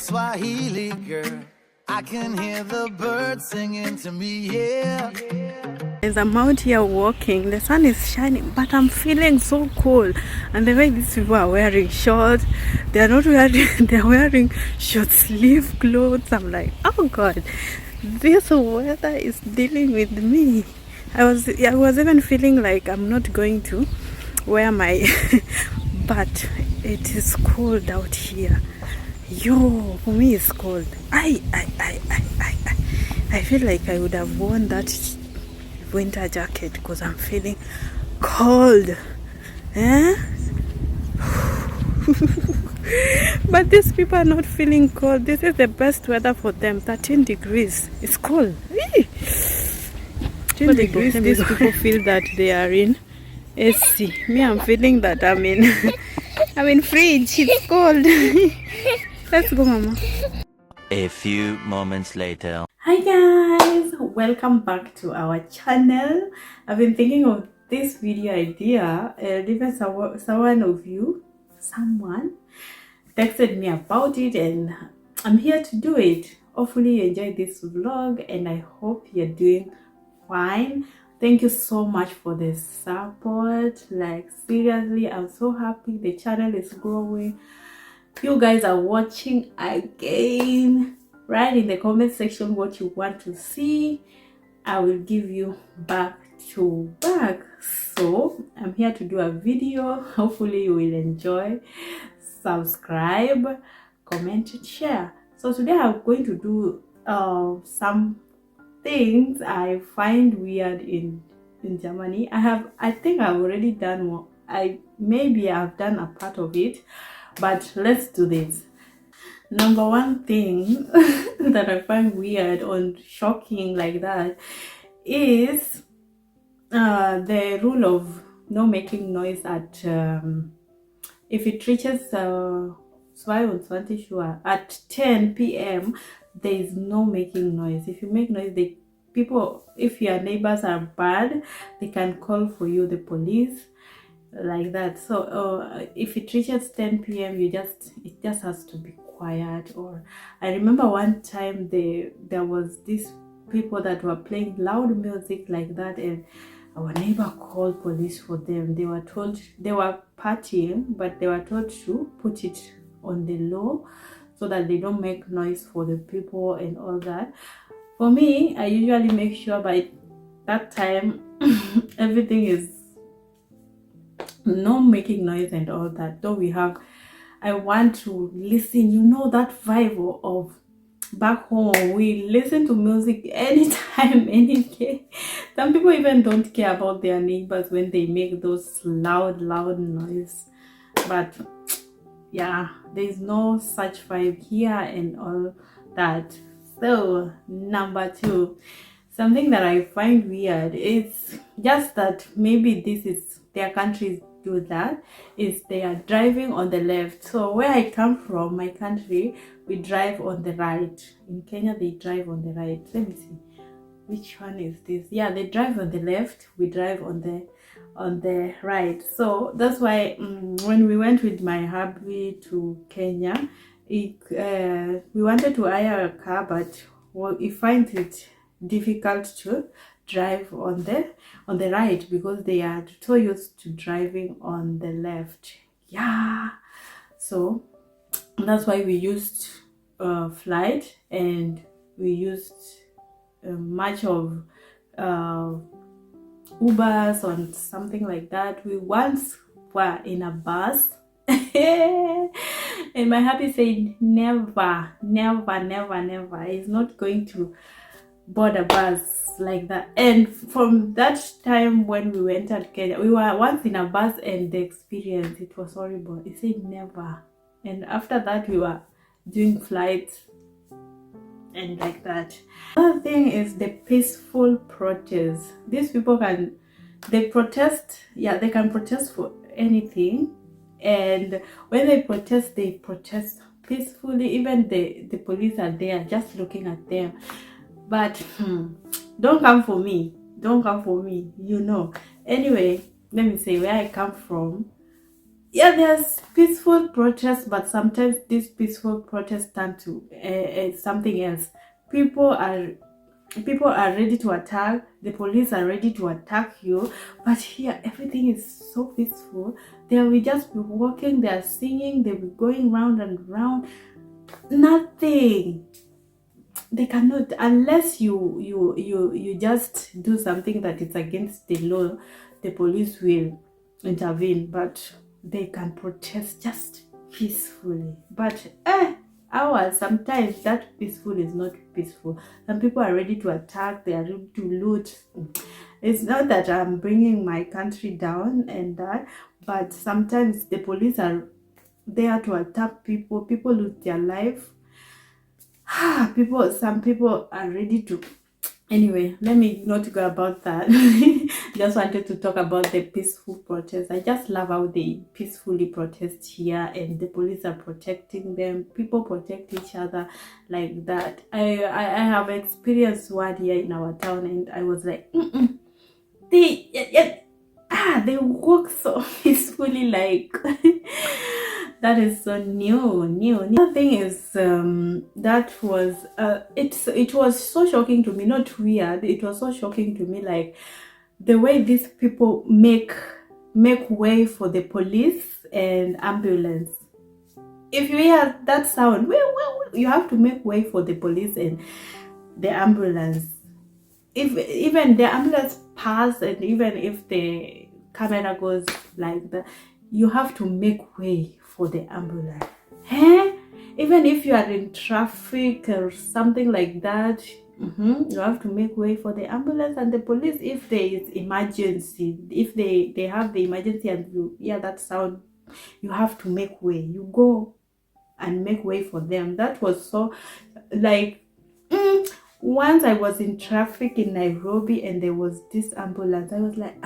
Swahili girl. I can hear the birds singing to me, yeah. As I'm out here walking, the sun is shining, but I'm feeling so cold. And the way these people are wearing shorts, they are not wearing, they're wearing short sleeve clothes. I'm like, oh God, this weather is dealing with me. I was even feeling like I'm not going to wear my, but it is cold out here. Yo, for me it's cold. I feel like I would have worn that winter jacket because I'm feeling cold. Eh? But these people are not feeling cold. This is the best weather for them. 13 degrees. It's cold. 13 degrees. These people feel that they are in AC. Me, I'm feeling that I'm in fridge. It's cold. Let's go, Mama. A few moments later. Hi guys, welcome back to our channel. I've been thinking of this video idea and even someone texted me about it, and I'm here to do it. Hopefully you enjoyed this vlog and I hope you're doing fine. Thank you so much for the support. Like seriously, I'm so happy. The channel is growing. You guys are watching again. Write in the comment section what you want to see. I will give you back to back. So I'm here to do a video. Hopefully you will enjoy. Subscribe, comment and share. So today I'm going to do some things I find weird in Germany. I think I've already done one. Maybe I've done a part of it, but let's do this. Number one thing that I find weird or shocking like that is the rule of no making noise at if it reaches 22 Uhr at 10 p.m. there is no making noise. If you make noise, if your neighbors are bad, they can call for you, the police, like that. So if it reaches 10 p.m. it just has to be quiet. Or I remember one time there was these people that were playing loud music like that, and our neighbor called police for them. They were told they were partying, but they were told to put it on the low so that they don't make noise for the people and all that. For me, I usually make sure by that time everything is no making noise and all that. Though I want to listen, that vibe of back home. We listen to music anytime, any day. Some people even don't care about their neighbors when they make those loud noise. But yeah, there's no such vibe here and all that. So number two, something that I find weird is just that maybe this is their countries do that, is they are driving on the left. So where I come from, my country, we drive on the right. In Kenya, they drive on the right. Let me see, which one is this? Yeah, they drive on the left, we drive on the right. So that's why when we went with my hubby to Kenya, we wanted to hire a car, but we find it difficult to drive on the right because they are so used to driving on the left. Yeah, so that's why we used flight, and we used much of Ubers or something like that. We once were in a bus and my hubby said never he's not going to board a bus like that. And from that time when we went to Kenya, we were once in a bus, and the experience, it was horrible. He said never. And after that we were doing flights and like that. Another thing is the peaceful protest. These people they protest. Yeah, they can protest for anything, and when they protest peacefully. Even the police are there just looking at them. But don't come for me, Anyway, let me say where I come from. Yeah, there's peaceful protests, but sometimes these peaceful protests turn to something else. People are people are ready to attack, the police are ready to attack you, but here everything is so peaceful. They will just be walking, they are singing, they'll be going round and round. Nothing. They cannot, unless you just do something that is against the law, the police will intervene, but they can protest just peacefully. But ours, sometimes that peaceful is not peaceful. Some people are ready to attack, they are ready to loot. It's not that I'm bringing my country down and that, but sometimes the police are there to attack people. People lose their life. Some people are ready to. Anyway, let me not go about that. Just wanted to talk about the peaceful protest. I just love how they peacefully protest here, and the police are protecting them. People protect each other like that. I have experienced one here in our town, and I was like, they they walk so peacefully, like that is so new. The thing is, that was it was so shocking to me, not weird, it was so shocking to me, like the way these people make way for the police and ambulance. If you hear that sound, you have to make way for the police and the ambulance. If even the ambulance pass, and even if the camera goes like that, you have to make way for the ambulance. Eh? Even if you are in traffic or something like that, you have to make way for the ambulance and the police. If there is emergency, if they have the emergency and you hear that sound, you have to make way. You go and make way for them. That was so, like, once I was in traffic in Nairobi and there was this ambulance. I was like,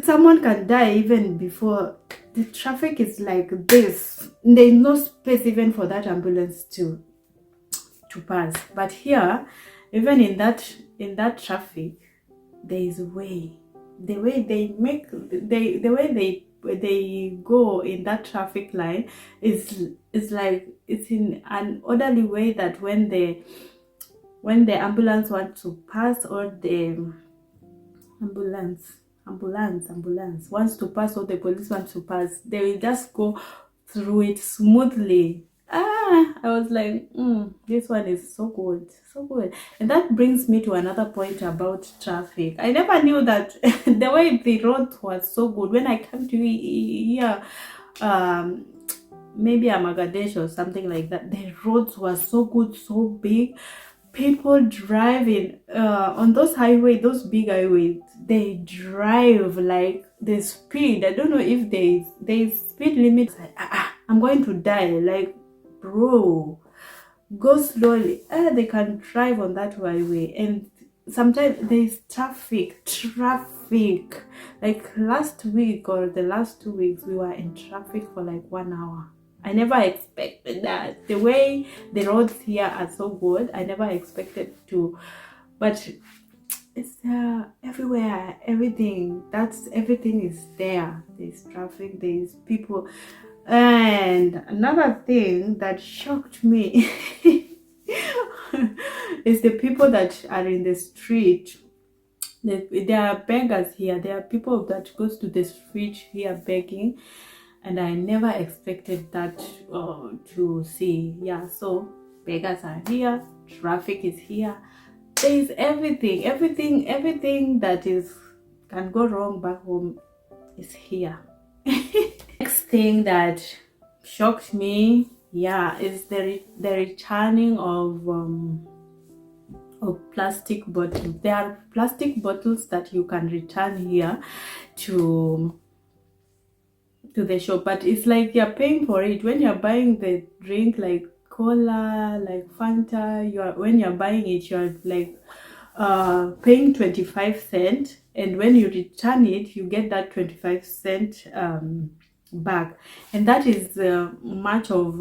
someone can die even before. The traffic is like this. There's no space even for that ambulance to pass. But here, even in that traffic, there is a way. The way they make the way they go in that traffic line is like it's in an orderly way, that when the ambulance wants to pass, or the ambulance wants to pass, or the police wants to pass, they will just go through it smoothly. I was like, this one is so good, so good. And that brings me to another point about traffic. I never knew that the way the road was so good. When I came to here, maybe a Magadesh or something like that, the roads were so good, so big. People driving on those highways, those big highways, they drive like the speed. I don't know if they speed limit. I'm going to die. Like, bro, go slowly. They can drive on that highway, and sometimes there's traffic. Like last week or the last 2 weeks, we were in traffic for like 1 hour. I never expected that. The way the roads here are so good, I never expected to. But it's everywhere. Everything is there. There's traffic, there's people. And another thing that shocked me is the people that are in the street. There are beggars here. There are people that goes to the street here begging, and I never expected that to see. Yeah, so beggars are here, traffic is here. There is everything that is can go wrong back home is here. Next thing that shocked me, is the returning of plastic bottles. There are plastic bottles that you can return here to the shop, but it's like you're paying for it. When you're buying the drink, like cola, like Fanta, when you're buying it, you're like paying 25 cents, and when you return it, you get that 25 cent back. And that is much of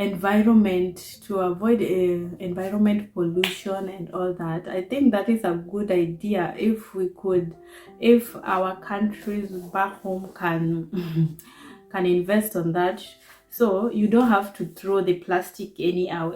environment, to avoid environment pollution and all that. I think that is a good idea if we could, if our countries back home can can invest on that, so you don't have to throw the plastic anyhow.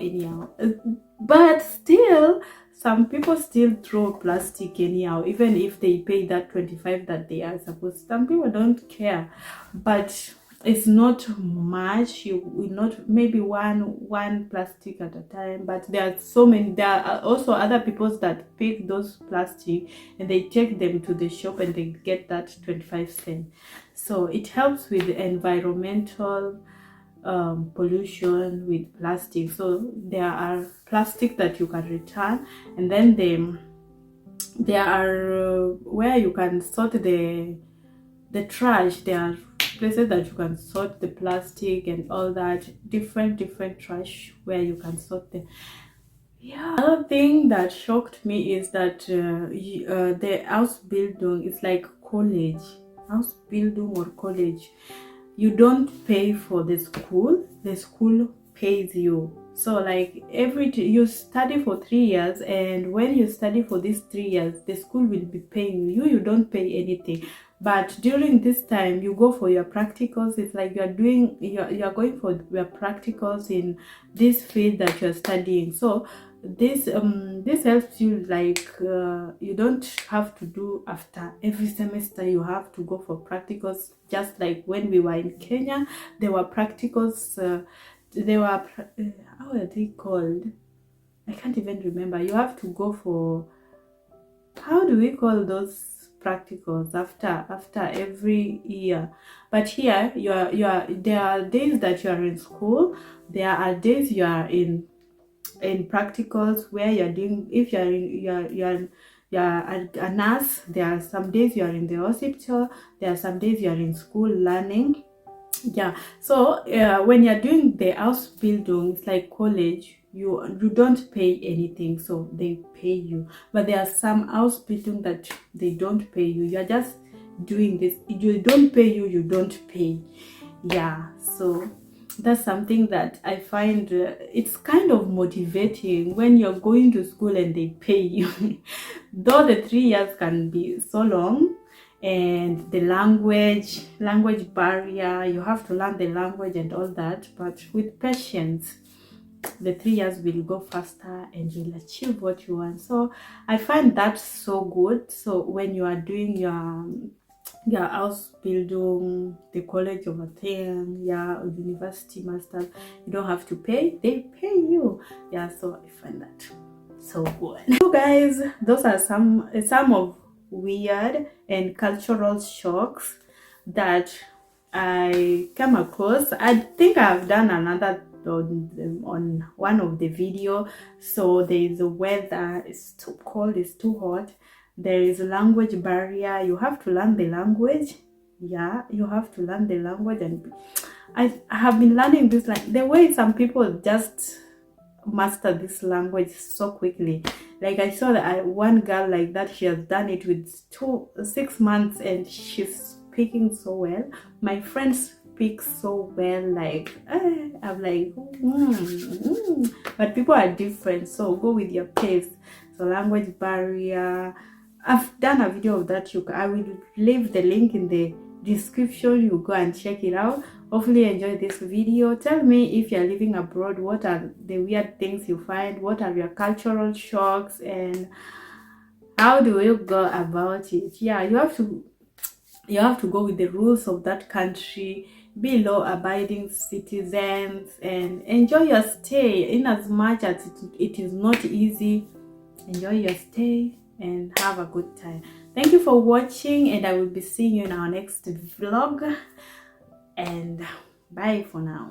But still, some people still throw plastic anyhow, even if they pay that 25 that they are supposed. Some people don't care, but it's not much. You will not, maybe one plastic at a time, but there are so many. There are also other people that pick those plastic and they take them to the shop and they get that 25 cents. So it helps with environmental pollution with plastic. So there are plastic that you can return, and then there are where you can sort the trash. There are places that you can sort the plastic and all that, different trash where you can sort them. Yeah, another thing that shocked me is that the house building is like college, house building or college. You don't pay for the school pays you. So like you study for 3 years, and when you study for these 3 years, the school will be paying you don't pay anything. But during this time you go for your practicals. It's like you're going for your practicals in this field that you're studying. So this helps you, like you don't have to do after every semester you have to go for practicals. Just like when we were in Kenya, there were practicals. How are they called? I can't even remember. You have to go for, how do we call those practicals after every year? But here there are days that you are in school, there are days you are in practicals where you're doing, if you're a nurse, there are some days you are in the hospital, there are some days you are in school learning. Yeah, so when you're doing the house building, it's like college. You don't pay anything, so they pay you. But there are some house building that they don't pay you. You're just doing this. You don't pay you don't pay. Yeah, so that's something that I find it's kind of motivating when you're going to school and they pay you. Though the 3 years can be so long, and the language barrier, you have to learn the language and all that, but with patience the 3 years will go faster and you'll achieve what you want. So I find that so good. So when you are doing your house building, the college of a thing, yeah, or university masters, you don't have to pay, they pay you. Yeah, so I find that so good. So guys, those are some of weird and cultural shocks that I came across. I think I've done another on one of the video. So there is a weather, it's too cold, it's too hot. There is a language barrier. You have to learn the language. Yeah, you have to learn the language. And I have been learning this, like the way some people just master this language so quickly. Like I saw that one girl like that, she has done it with 6 months and she's speaking so well. My friend speaks so well, like I'm like but people are different, so go with your pace. So language barrier, I've done a video of that. I will leave the link in the description. You go and check it out. Hopefully enjoy this video. Tell me if you're living abroad, what are the weird things you find, what are your cultural shocks, and how do you go about it. Yeah, you have to go with the rules of that country, be law-abiding citizens, and enjoy your stay. In as much as it is not easy, enjoy your stay and have a good time. Thank you for watching, and I will be seeing you in our next vlog, and bye for now.